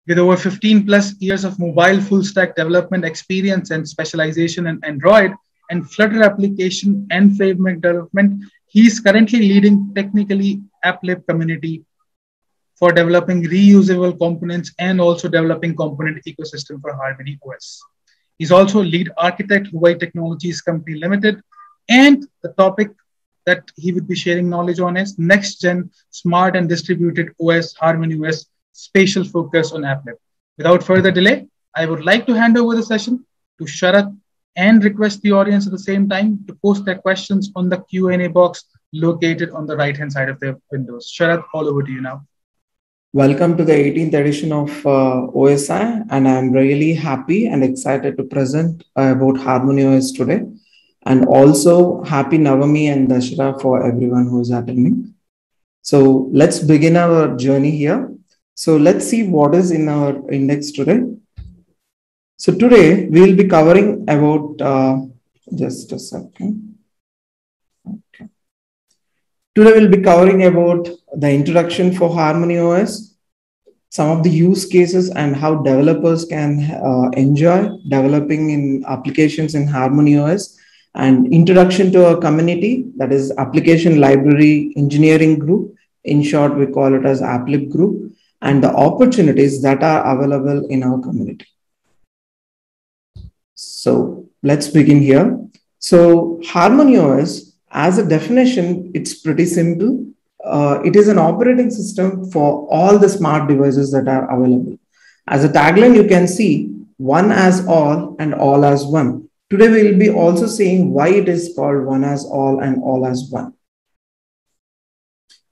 With over 15 plus years of mobile full stack development experience and specialization in Android and Flutter application and framework development, he is currently leading technically AppLib community for developing reusable components and also developing component ecosystem for Harmony OS. He's also lead architect, Huawei Technologies Company Limited, and the topic that he would be sharing knowledge on is next gen smart and distributed OS, Harmony OS, spatial focus on AppLib. Without further delay, I would like to hand over the session to Sharath and request the audience at the same time to post their questions on the Q&A box located on the right-hand side of their windows. Sharath, all over to you now. Welcome to the 18th edition of OSI, and I'm really happy and excited to present about Harmony OS today. And also happy Navami and Dashera for everyone who is attending. So let's begin our journey here. So let's see what is in our index today. So today we will be covering about, just a second. Okay. Today we'll be covering about the introduction for Harmony OS, some of the use cases and how developers can enjoy developing in applications in Harmony OS, and introduction to a community, that is application library engineering group. In short, we call it as AppLib group, and the opportunities that are available in our community. So let's begin here. So Harmony OS, as a definition, it's pretty simple. It is an operating system for all the smart devices that are available. As a tagline, you can see one as all and all as one. Today, we will be also seeing why it is called one as all and all as one.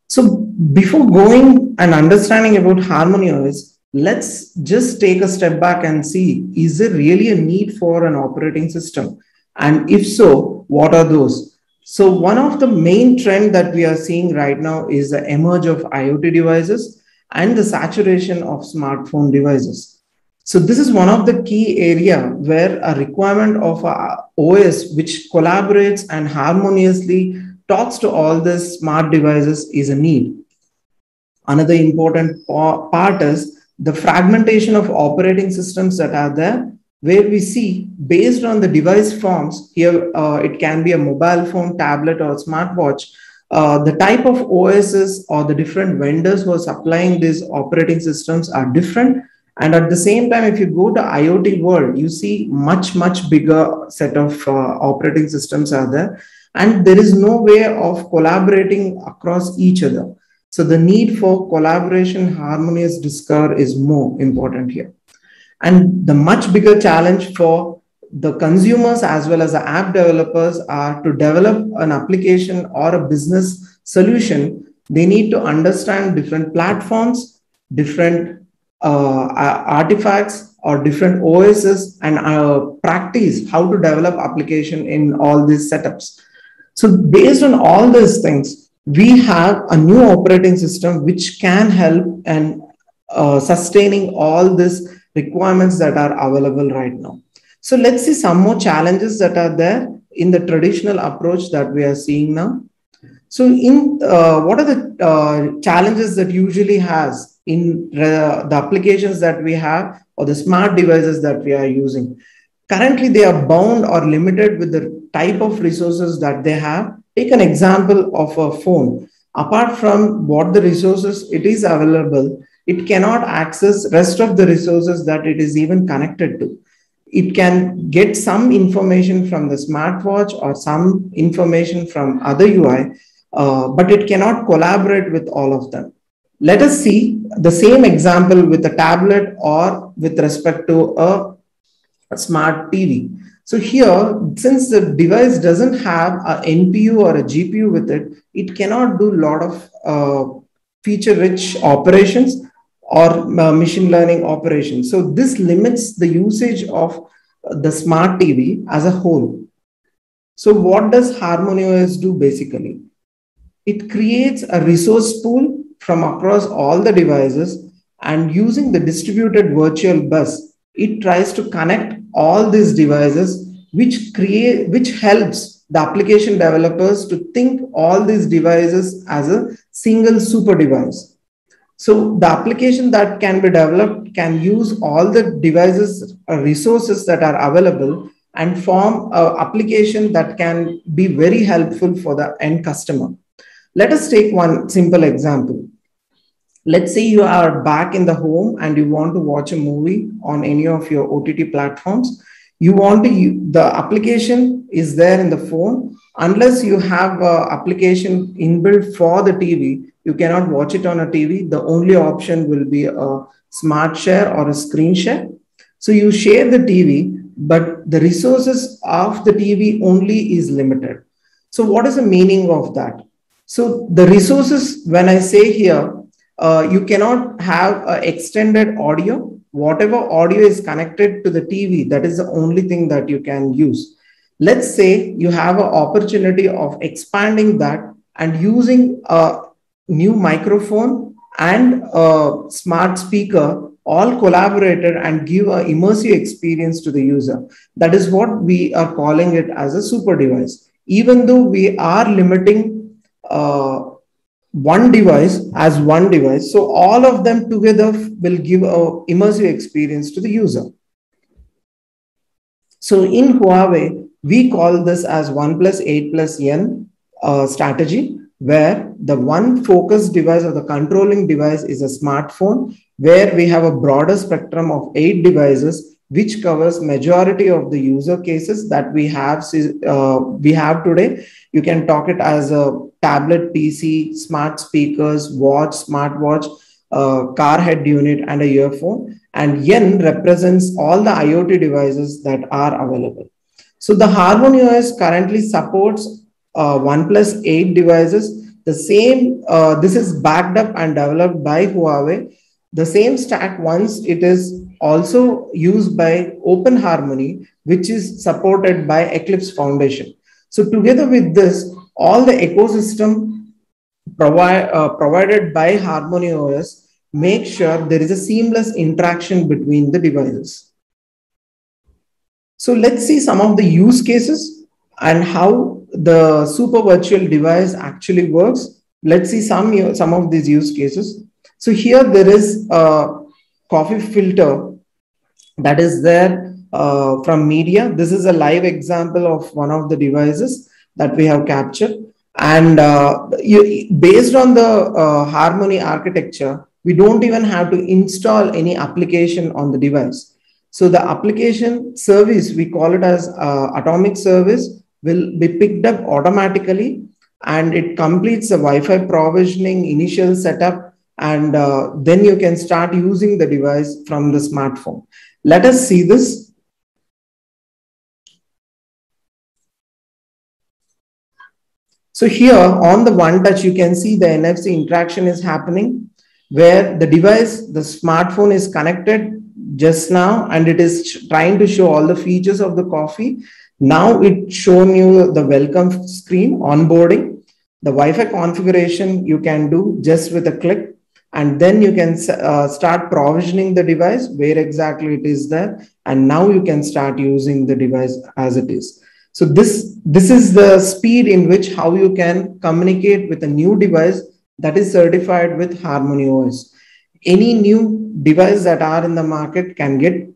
So before going and understanding about Harmony OS, let's just take a step back and see, is there really a need for an operating system? And if so, what are those? So one of the main trends that we are seeing right now is the emerge of IoT devices and the saturation of smartphone devices. So this is one of the key area where a requirement of a OS which collaborates and harmoniously talks to all these smart devices is a need. Another important part is the fragmentation of operating systems that are there, where we see based on the device forms, here it can be a mobile phone, tablet or smartwatch, the type of OSs or the different vendors who are supplying these operating systems are different. And at the same time, if you go to IoT world, you see much bigger set of operating systems are there. And there is no way of collaborating across each other. So the need for collaboration, harmonious discover is more important here. And the much bigger challenge for the consumers as well as the app developers are to develop an application or a business solution. They need to understand different platforms, different artifacts or different OSs, and practice how to develop application in all these setups. So based on all these things, we have a new operating system which can help in sustaining all these requirements that are available right now. So let's see some more challenges that are there in the traditional approach that we are seeing now. So in what are the challenges that usually has in the applications that we have or the smart devices that we are using? Currently, they are bound or limited with the type of resources that they have. Take an example of a phone. Apart from what the resources it is available, it cannot access rest of the resources that it is even connected to. It can get some information from the smartwatch or some information from other UI, but it cannot collaborate with all of them. Let us see the same example with a tablet or with respect to a smart TV. So here, since the device doesn't have an NPU or a GPU with it, it cannot do a lot of feature-rich operations or machine learning operations. So this limits the usage of the smart TV as a whole. So what does Harmony OS do basically? It creates a resource pool from across all the devices, and using the distributed virtual bus, it tries to connect all these devices, which helps the application developers to think all these devices as a single super device. So the application that can be developed can use all the devices resources that are available and form an application that can be very helpful for the end customer. Let us take one simple example. Let's say you are back in the home and you want to watch a movie on any of your OTT platforms. You want to the application is there in the phone. Unless you have a application inbuilt for the TV, you cannot watch it on a TV. The only option will be a smart share or a screen share. So you share the TV, but the resources of the TV only is limited. So what is the meaning of that? So the resources, when I say here, you cannot have extended audio. Whatever audio is connected to the TV, that is the only thing that you can use. Let's say you have an opportunity of expanding that and using a new microphone and a smart speaker all collaborated and give an immersive experience to the user. That is what we are calling it as a super device. Even though we are limiting one device as one device, so all of them together will give an immersive experience to the user. So in Huawei, we call this as 1 plus 8 plus N strategy, where the one focused device or the controlling device is a smartphone, where we have a broader spectrum of 8 devices, which covers majority of the user cases that we have today. You can talk it as a tablet, PC, smart speakers, watch, smartwatch, car head unit, and a earphone. And Yen represents all the IoT devices that are available. So the HarmonyOS currently supports 1 plus 8 devices. The same, this is backed up and developed by Huawei. The same stack, once it is also used by Open Harmony, which is supported by Eclipse Foundation. So together with this, all the ecosystem provided by HarmonyOS make sure there is a seamless interaction between the devices. So let's see some of the use cases and how the super virtual device actually works. Let's see some of these use cases. So here there is a coffee filter that is there from media. This is a live example of one of the devices that we have captured. And based on the Harmony architecture, we don't even have to install any application on the device. So the application service, we call it as atomic service, will be picked up automatically, and it completes the Wi-Fi provisioning, initial setup, and then you can start using the device from the smartphone. Let us see this. So here on the One Touch, you can see the NFC interaction is happening, where the device, the smartphone is connected just now, and it is trying to show all the features of the coffee. Now it's shown you the welcome screen, onboarding. The Wi-Fi configuration you can do just with a click. And then you can start provisioning the device where exactly it is there. And now you can start using the device as it is. So this is the speed in which how you can communicate with a new device that is certified with HarmonyOS. Any new device that are in the market can get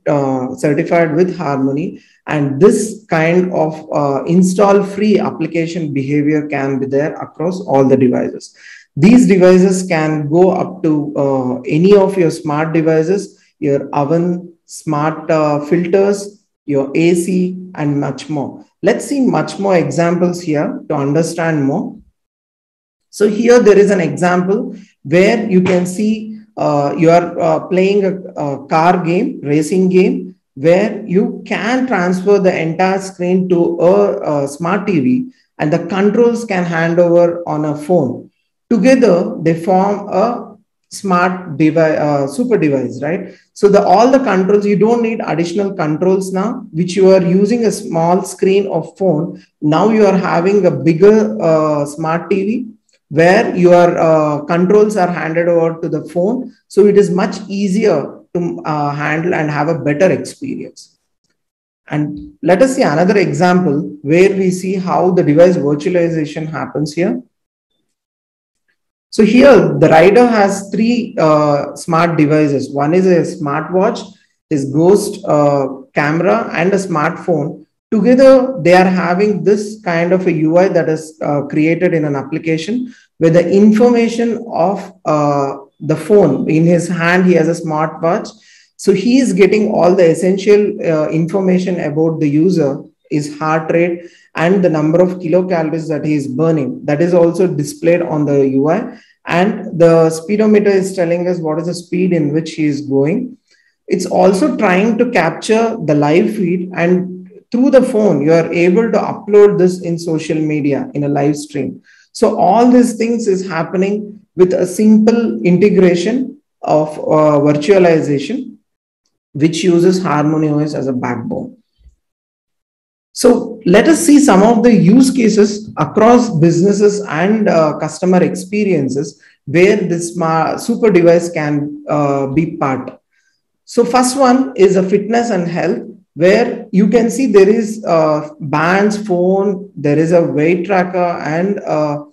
certified with Harmony. And this kind of install free application behavior can be there across all the devices. These devices can go up to any of your smart devices, your oven, smart filters, your AC, and much more. Let's see much more examples here to understand more. So here there is an example where you can see you are playing a car game, racing game, where you can transfer the entire screen to a smart TV, and the controls can hand over on a phone. Together, they form a smart device, super device, right? So all the controls, you don't need additional controls now, which you are using a small screen of phone. Now you are having a bigger smart TV where your controls are handed over to the phone. So it is much easier to handle and have a better experience. And let us see another example where we see how the device virtualization happens here. So here the rider has three smart devices. One is a smartwatch, his ghost camera, and a smartphone. Together, they are having this kind of a UI that is created in an application where the information of the phone in his hand, he has a smartwatch. So he is getting all the essential information about the user, his heart rate, and the number of kilocalories that he is burning. That is also displayed on the UI. And the speedometer is telling us what is the speed in which he is going. It's also trying to capture the live feed, and through the phone, you are able to upload this in social media in a live stream. So all these things is happening with a simple integration of virtualization, which uses HarmonyOS as a backbone. So let us see some of the use cases across businesses and customer experiences where this super device can be part. So first one is a fitness and health, where you can see there is bands, phone, there is a weight tracker and a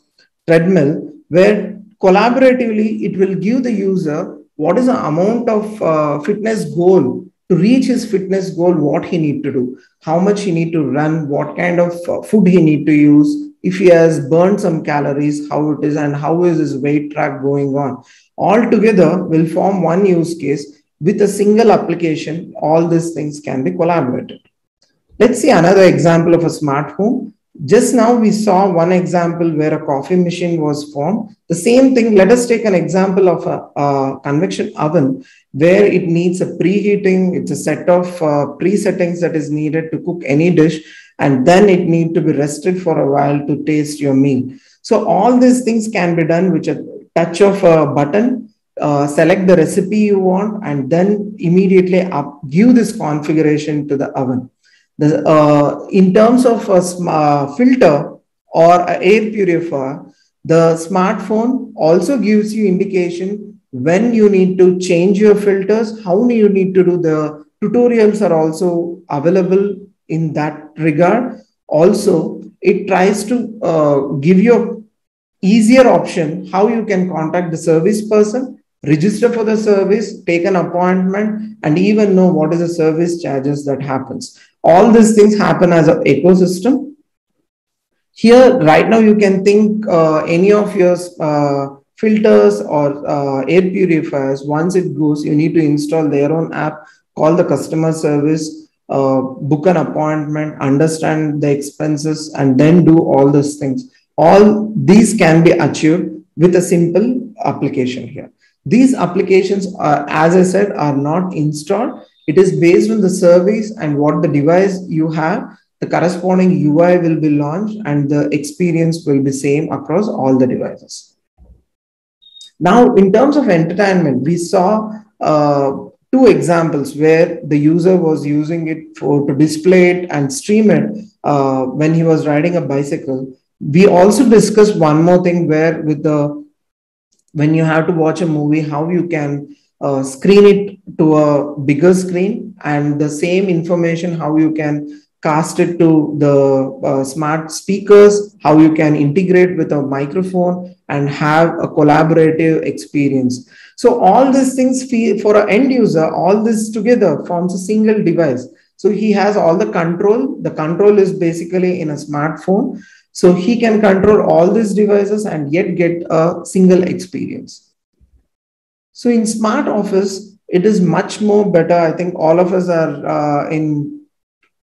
treadmill, where collaboratively it will give the user what is the amount of fitness goal. To reach his fitness goal, what he need to do, how much he need to run, what kind of food he need to use, if he has burned some calories, how it is, and how is his weight track going on. All together will form one use case. With a single application, all these things can be collaborated. Let's see another example of a smart home. Just now we saw one example where a coffee machine was formed. The same thing, let us take an example of a convection oven where it needs a preheating. It's a set of pre-settings that is needed to cook any dish, and then it needs to be rested for a while to taste your meal. So all these things can be done with a touch of a button. Select the recipe you want, and then immediately give this configuration to the oven. In terms of a filter or an air purifier, the smartphone also gives you indication when you need to change your filters, how you need to do. The tutorials are also available in that regard. Also, it tries to give you an easier option how you can contact the service person, register for the service, take an appointment, and even know what is the service charges that happens. All these things happen as an ecosystem. Here, right now, you can think any of your filters or air purifiers. Once it goes, you need to install their own app, call the customer service, book an appointment, understand the expenses, and then do all those things. All these can be achieved with a simple application here. These applications, as I said, are not installed. It is based on the service and what the device you have. The corresponding UI will be launched and the experience will be same across all the devices. Now, in terms of entertainment, we saw two examples where the user was using it to display it and stream it when he was riding a bicycle. We also discussed one more thing where when you have to watch a movie, how you can screen it to a bigger screen, and the same information, how you can cast it to the smart speakers, how you can integrate with a microphone and have a collaborative experience. So all these things for an end user, all this together forms a single device. So he has all the control. The control is basically in a smartphone. So he can control all these devices and yet get a single experience. So in smart office, it is much more better. I think all of us are in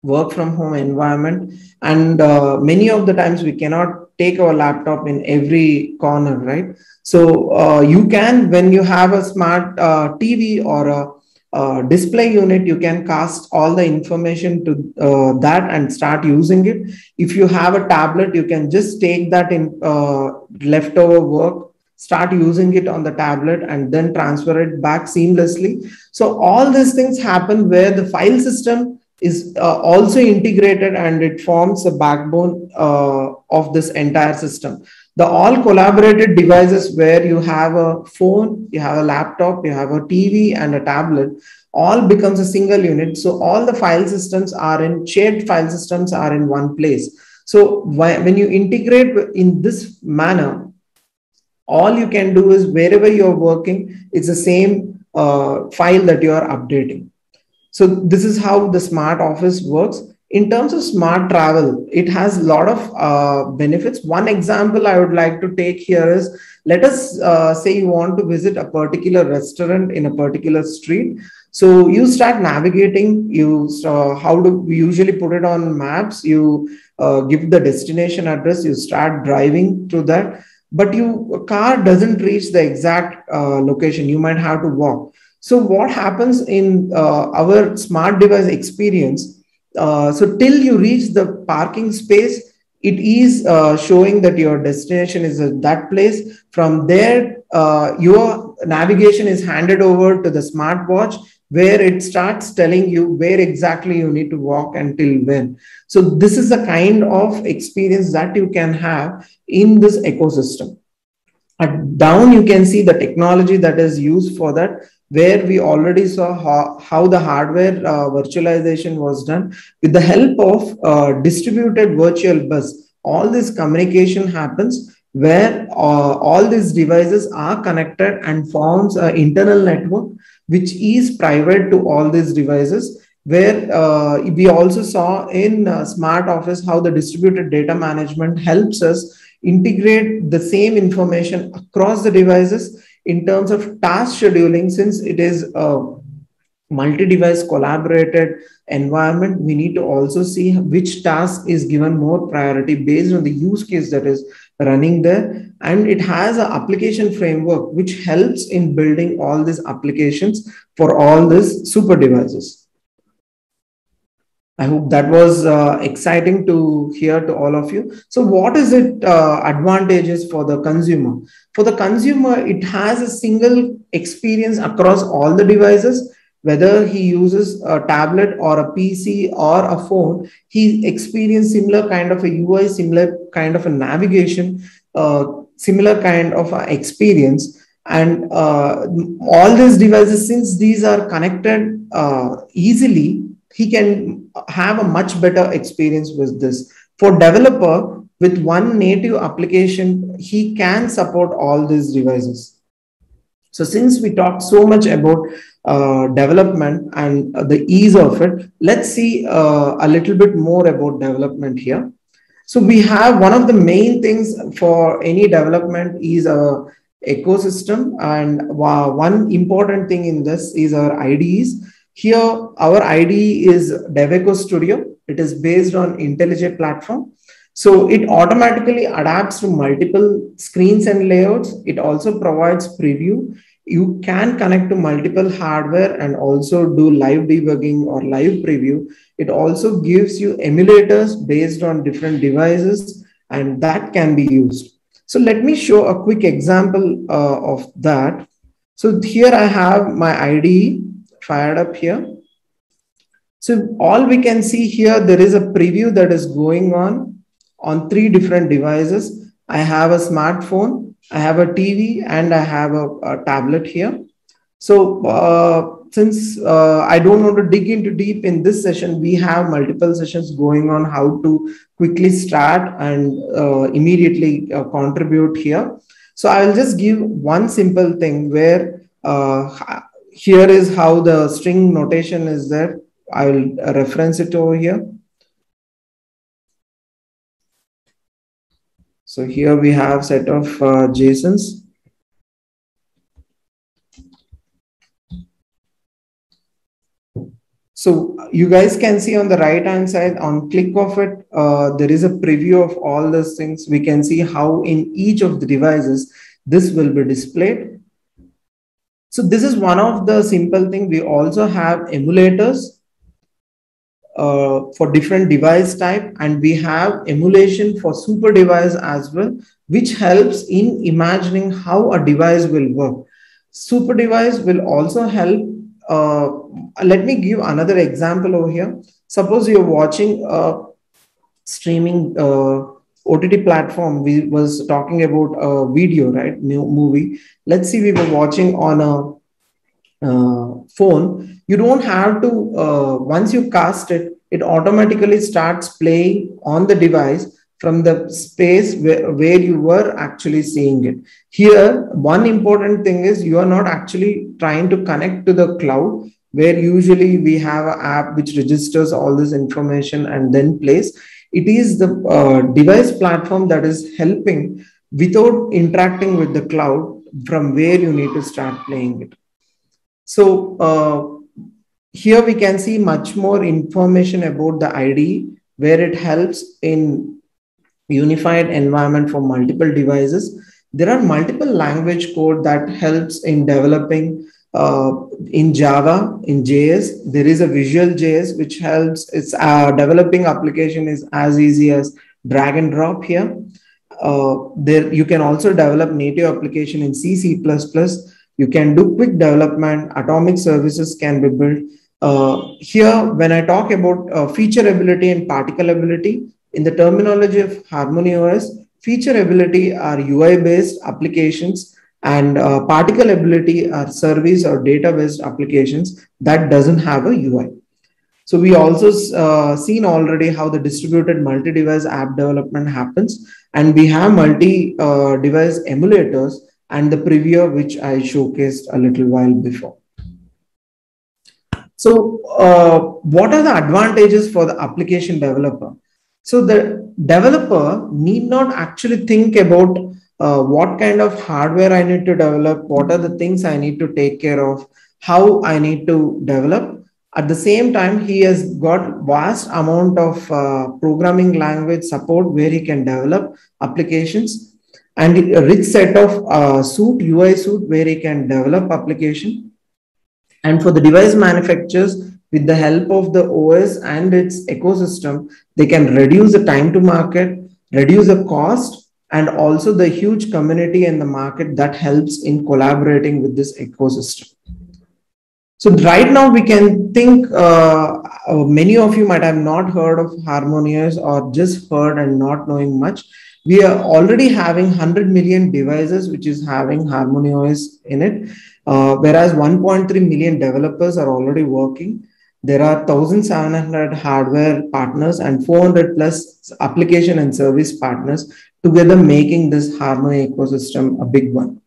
work from home environment, and many of the times we cannot take our laptop in every corner, right? So you can, when you have a smart TV or a display unit, you can cast all the information to that and start using it. If you have a tablet, you can just take that in leftover work, start using it on the tablet, and then transfer it back seamlessly. So all these things happen where the file system is also integrated, and it forms a backbone of this entire system. The all collaborated devices where you have a phone, you have a laptop, you have a TV and a tablet, all becomes a single unit. So all the file systems are in shared file systems are in one place. So when you integrate in this manner, All you can do is wherever you're working, it's the same file that you are updating. So this is how the smart office works. In terms of smart travel, it has a lot of benefits. One example I would like to take here is, let us say you want to visit a particular restaurant in a particular street. So you start navigating, how do we usually put it on maps? You give the destination address, you start driving to that, but your car doesn't reach the exact location. You might have to walk. So what happens in our smart device experience? So till you reach the parking space, it is showing that your destination is at that place. From there, your navigation is handed over to the smartwatch, where it starts telling you where exactly you need to walk until when. So this is the kind of experience that you can have in this ecosystem. Down, you can see the technology that is used for that, where we already saw how the hardware virtualization was done with the help of distributed virtual bus. All this communication happens where all these devices are connected and forms an internal network, which is private to all these devices, where we also saw in smart office how the distributed data management helps us integrate the same information across the devices. In terms of task scheduling, since it is a multi-device collaborated environment, we need to also see which task is given more priority based on the use case that is running there. And it has an application framework which helps in building all these applications for all these super devices. I hope that was exciting to hear to all of you. So what is it advantages for the consumer? For the consumer, it has a single experience across all the devices. Whether he uses a tablet or a PC or a phone, he experiences similar kind of a UI, similar kind of a navigation, similar kind of experience. And all these devices, since these are connected easily, he can have a much better experience with this. For developer, with one native application, he can support all these devices. So since we talked so much about development and the ease of it, let's see a little bit more about development here. So we have one of the main things for any development is a ecosystem, and one important thing in this is our IDEs. Here, our IDE is Deveco Studio. It is based on IntelliJ platform. So it automatically adapts to multiple screens and layouts. It also provides preview. You can connect to multiple hardware and also do live debugging or live preview. It also gives you emulators based on different devices, and that can be used. So let me show a quick example of that. So here I have my IDE fired up here. So all we can see here, there is a preview that is going on 3 different devices. I have a smartphone, I have a TV, and I have a tablet here. So since I don't want to dig into deep in this session, we have multiple sessions going on how to quickly start and immediately contribute here. So I will just give one simple thing where here is how the string notation is there. I will reference it over here. So here we have set of JSONs. So you guys can see on the right hand side, on click of it, there is a preview of all those things. We can see how in each of the devices this will be displayed. So this is one of the simple things. We also have emulators for different device type, and we have emulation for super device as well, which helps in imagining how a device will work. Super device will also help. Let me give another example over here. Suppose you're watching a streaming OTT platform. We was talking about a video, right? New movie. Let's see, we were watching on a phone. You don't have to, once you cast it, it automatically starts playing on the device from the space where you were actually seeing it. Here, one important thing is you are not actually trying to connect to the cloud, where usually we have an app which registers all this information and then plays. It is the device platform that is helping without interacting with the cloud from where you need to start playing it. So here we can see much more information about the IDE, where it helps in unified environment for multiple devices. There are multiple language code that helps in developing in Java, in JS. There is a Visual JS which helps. It's developing application is as easy as drag and drop here. There you can also develop native application in C, C++. You can do quick development. Atomic services can be built. Here, when I talk about featureability and particulability, in the terminology of HarmonyOS, featureability are UI-based applications, and particulability are service or data-based applications that doesn't have a UI. So we also seen already how the distributed multi-device app development happens, and we have multi-device emulators and the preview which I showcased a little while before. So what are the advantages for the application developer? So the developer need not actually think about what kind of hardware I need to develop, what are the things I need to take care of, how I need to develop. At the same time, he has got vast amount of programming language support where he can develop applications, and a rich set of UI suite where he can develop application. And for the device manufacturers, with the help of the OS and its ecosystem, they can reduce the time to market, reduce the cost, and also the huge community in the market that helps in collaborating with this ecosystem. So right now we can think, many of you might have not heard of HarmonyOS or just heard and not knowing much. We are already having 100 million devices which is having HarmonyOS in it, whereas 1.3 million developers are already working. There are 1,700 hardware partners and 400 plus application and service partners together, making this Harmony ecosystem a big one.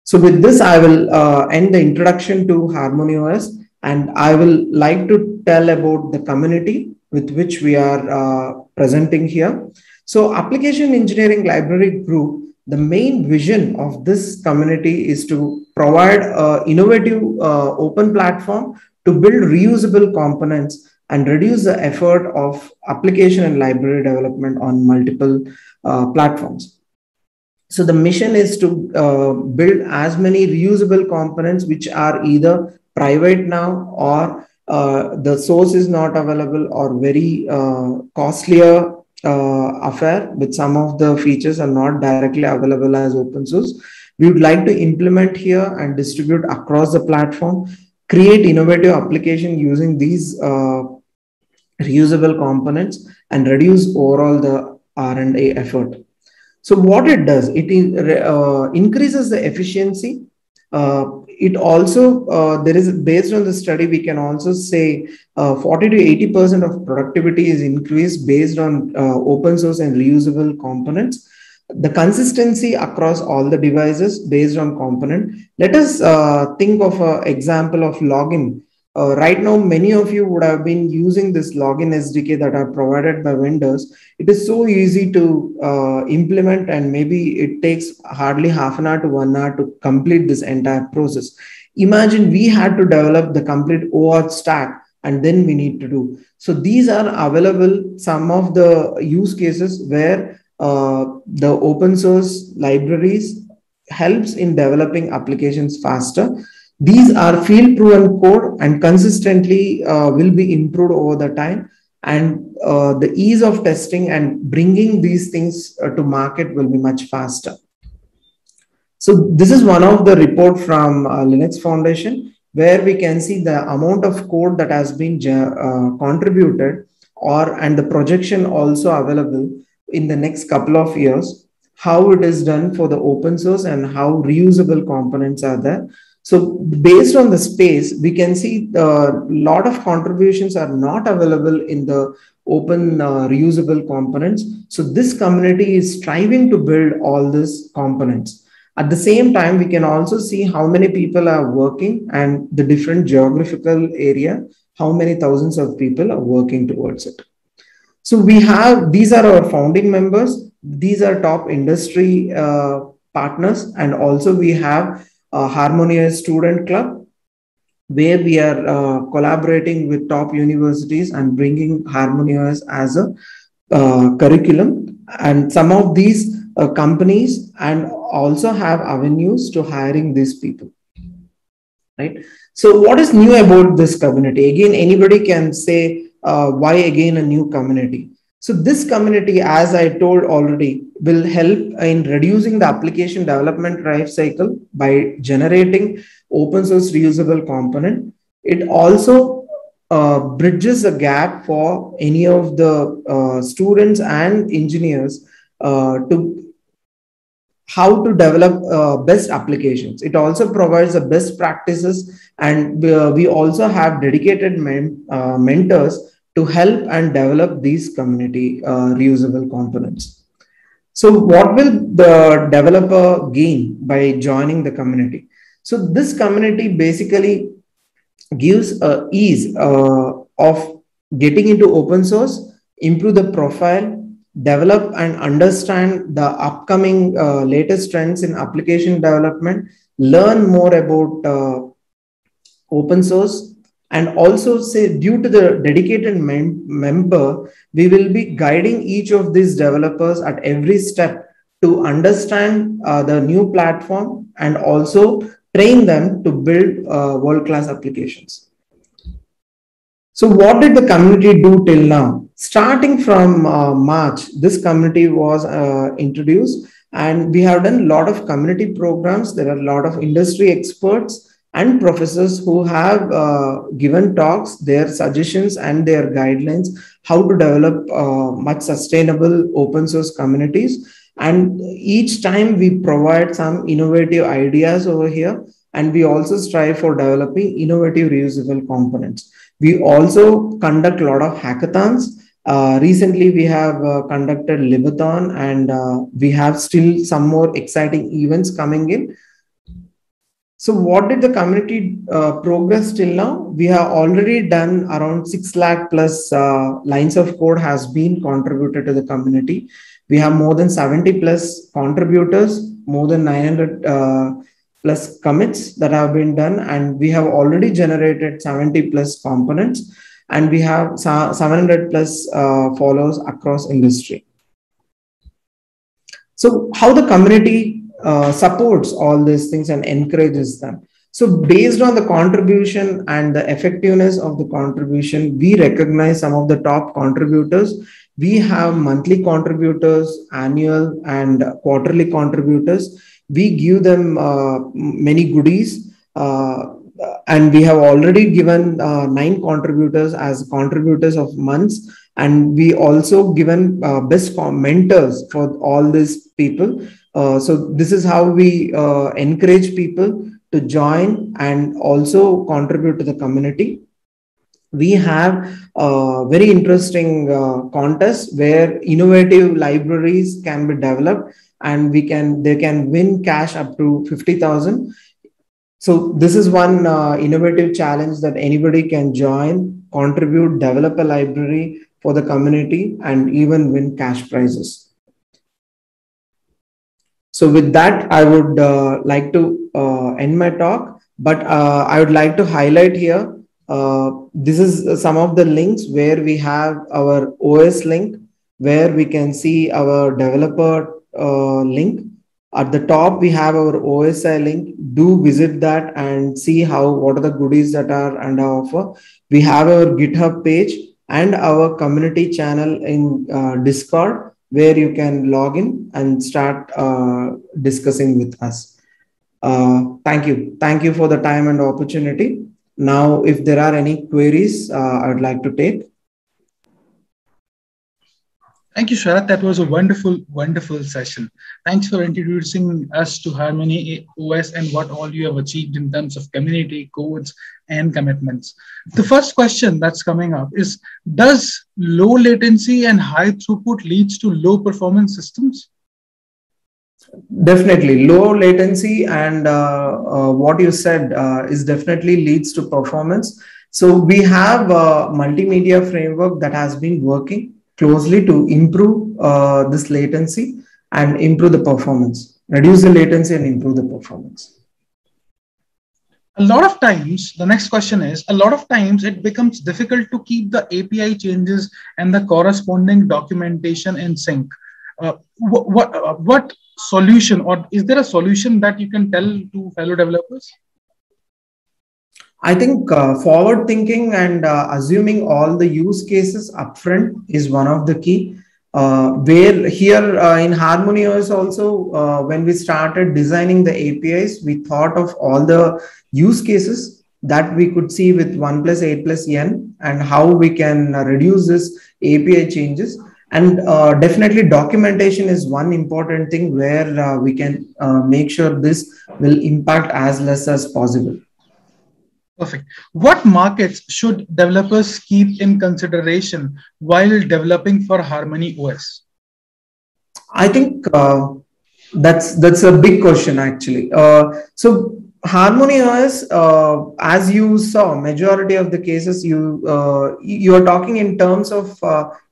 So with this, I will end the introduction to HarmonyOS, and I will like to tell about the community with which we are presenting here. So Application Engineering Library Group, the main vision of this community is to provide an innovative open platform to build reusable components and reduce the effort of application and library development on multiple platforms. So the mission is to build as many reusable components which are either private now, or the source is not available, or very costlier affair with some of the features are not directly available as open source. We would like to implement here and distribute across the platform, create innovative application using these reusable components, and reduce overall the R&D effort. So what it does, it increases the efficiency. It also, there is, based on the study, we can also say 40 to 80% of productivity is increased based on open source and reusable components. The consistency across all the devices based on component. Let us think of an example of login. Right now, many of you would have been using this login SDK that are provided by vendors. It is so easy to implement, and maybe it takes hardly half an hour to 1 hour to complete this entire process. Imagine we had to develop the complete OAuth stack, and then we need to do. So these are available, some of the use cases where the open source libraries helps in developing applications faster. These are field proven code and consistently will be improved over the time, and the ease of testing and bringing these things to market will be much faster. So this is one of the report from Linux Foundation, where we can see the amount of code that has been contributed, and the projection also available in the next couple of years, how it is done for the open source and how reusable components are there. So based on the space, we can see a lot of contributions are not available in the open reusable components. So this community is striving to build all these components. At the same time, we can also see how many people are working and the different geographical area, how many thousands of people are working towards it. So we have, these are our founding members. These are top industry partners. And also we have a Harmonious Student Club, where we are collaborating with top universities and bringing Harmonious as a curriculum. And some of these companies and also have avenues to hiring these people, right? So what is new about this community? Again, anybody can say, why again a new community? So this community, as I told already, will help in reducing the application development life cycle by generating open source reusable component. It also bridges a gap for any of the students and engineers to how to develop best applications. It also provides the best practices, and we also have dedicated mentors to help and develop these community reusable components. So what will the developer gain by joining the community? So this community basically gives ease of getting into open source, improve the profile, develop and understand the upcoming latest trends in application development, learn more about open source, and also say due to the dedicated member, we will be guiding each of these developers at every step to understand the new platform and also train them to build world-class applications. So what did the community do till now? Starting from March, this community was introduced, and we have done a lot of community programs. There are a lot of industry experts and professors who have given talks, their suggestions and their guidelines, how to develop much sustainable open source communities. And each time we provide some innovative ideas over here, and we also strive for developing innovative reusable components. We also conduct a lot of hackathons. Recently, we have conducted Libathon, and we have still some more exciting events coming in. So what did the community progress till now? We have already done around 6 lakh plus lines of code has been contributed to the community. We have more than 70 plus contributors, more than 900 plus commits that have been done. And we have already generated 70 plus components. And we have 700 plus followers across industry. So how the community supports all these things and encourages them. So based on the contribution and the effectiveness of the contribution, we recognize some of the top contributors. We have monthly contributors, annual and quarterly contributors. We give them many goodies. And we have already given 9 contributors as contributors of months. And we also given best mentors for all these people. So this is how we encourage people to join and also contribute to the community. We have very interesting contests where innovative libraries can be developed, and they can win cash up to 50,000. So this is one innovative challenge that anybody can join, contribute, develop a library for the community, and even win cash prizes. So with that, I would like to end my talk, but I would like to highlight here, this is some of the links where we have our OS link, where we can see our developer link. At the top, we have our OSI link. Do visit that and see what are the goodies that are under offer. We have our GitHub page and our community channel in Discord, where you can log in and start discussing with us. Thank you. Thank you for the time and opportunity. Now, if there are any queries, I would like to take. Thank you, Sharat. That was a wonderful, wonderful session. Thanks for introducing us to Harmony OS and what all you have achieved in terms of community, codes, and commitments. The first question that's coming up is, does low latency and high throughput leads to low performance systems? Definitely, low latency and what you said is definitely leads to performance. So we have a multimedia framework that has been working closely to improve this latency and improve the performance, reduce the latency and improve the performance. A lot of times, the next question is, a lot of times it becomes difficult to keep the API changes and the corresponding documentation in sync. What solution, or is there a solution that you can tell to fellow developers? I think forward thinking and assuming all the use cases upfront is one of the key. Where here in HarmonyOS also, when we started designing the APIs, we thought of all the use cases that we could see with 1 plus 8 plus n and how we can reduce this API changes. And definitely documentation is one important thing where we can make sure this will impact as less as possible. Perfect. What markets should developers keep in consideration while developing for Harmony OS? I think that's a big question actually. So Harmony OS, as you saw, majority of the cases you are talking in terms of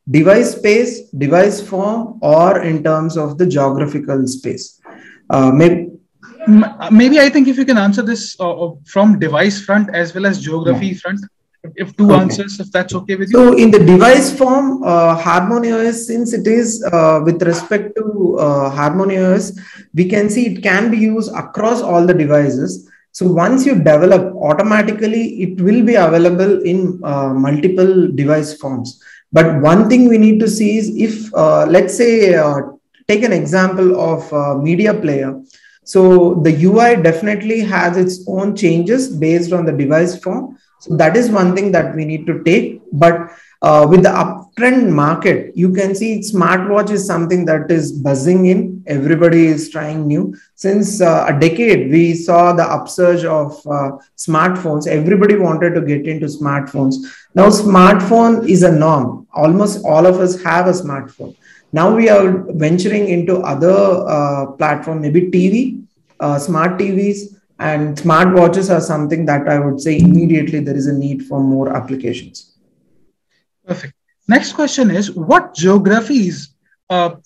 device space, device form, or in terms of the geographical space. Maybe I think if you can answer this from device front as well as geography front, if two answers, if that's okay with you. So in the device form, HarmonyOS, since it is with respect to HarmonyOS, we can see it can be used across all the devices. So once you develop, automatically it will be available in multiple device forms. But one thing we need to see is if, let's say, take an example of media player. So the UI definitely has its own changes based on the device form. So that is one thing that we need to take. But with the uptrend market, you can see smartwatch is something that is buzzing in. Everybody is trying new. Since a decade, we saw the upsurge of smartphones. Everybody wanted to get into smartphones. Now, smartphone is a norm. Almost all of us have a smartphone. Now we are venturing into other platform, maybe TV, smart TVs, and smart watches are something that I would say immediately there is a need for more applications. Perfect. Next question is, what geographies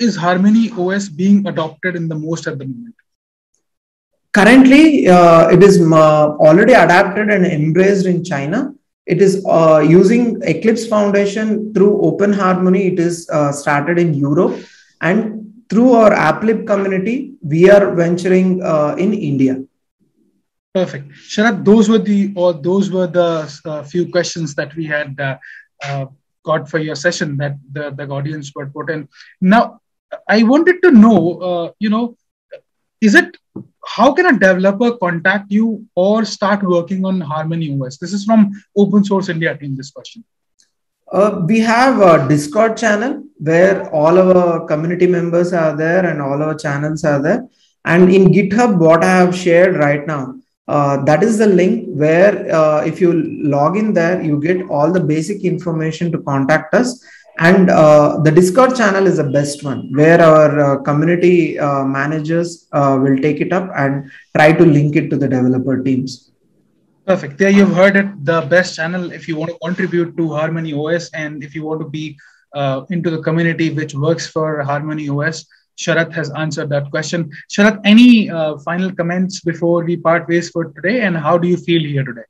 is Harmony OS being adopted in the most at the moment? Currently, it is already adapted and embraced in China. It is using Eclipse Foundation through Open Harmony. It is started in Europe, and through our AppLib community, we are venturing in India. Perfect. Sharat, those were the few questions that we had got for your session that the audience would put in. Now, I wanted to know, how can a developer contact you or start working on Harmony OS? This is from Open Source India team, this question. We have a Discord channel where all our community members are there and all our channels are there. And in GitHub, what I have shared right now, that is the link where if you log in there, you get all the basic information to contact us. And the Discord channel is the best one where our community managers will take it up and try to link it to the developer teams. Perfect. There you've heard it, the best channel if you want to contribute to Harmony OS and if you want to be into the community which works for Harmony OS. Sharat has answered that question. Sharat, any final comments before we part ways for today, and how do you feel here today?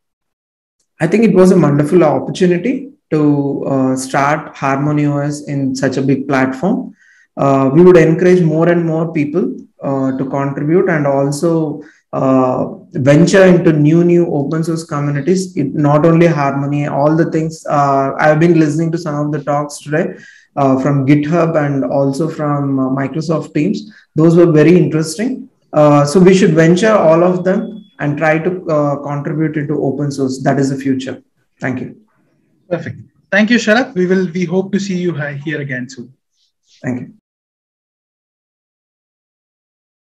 I think it was a wonderful opportunity to start Harmony OS in such a big platform. We would encourage more and more people to contribute and also venture into new open source communities. Not only Harmony, all the things. I've been listening to some of the talks today from GitHub and also from Microsoft Teams. Those were very interesting. So we should venture all of them and try to contribute into open source. That is the future. Thank you. Perfect. Thank you, Sharat. We hope to see you here again soon. Thank you.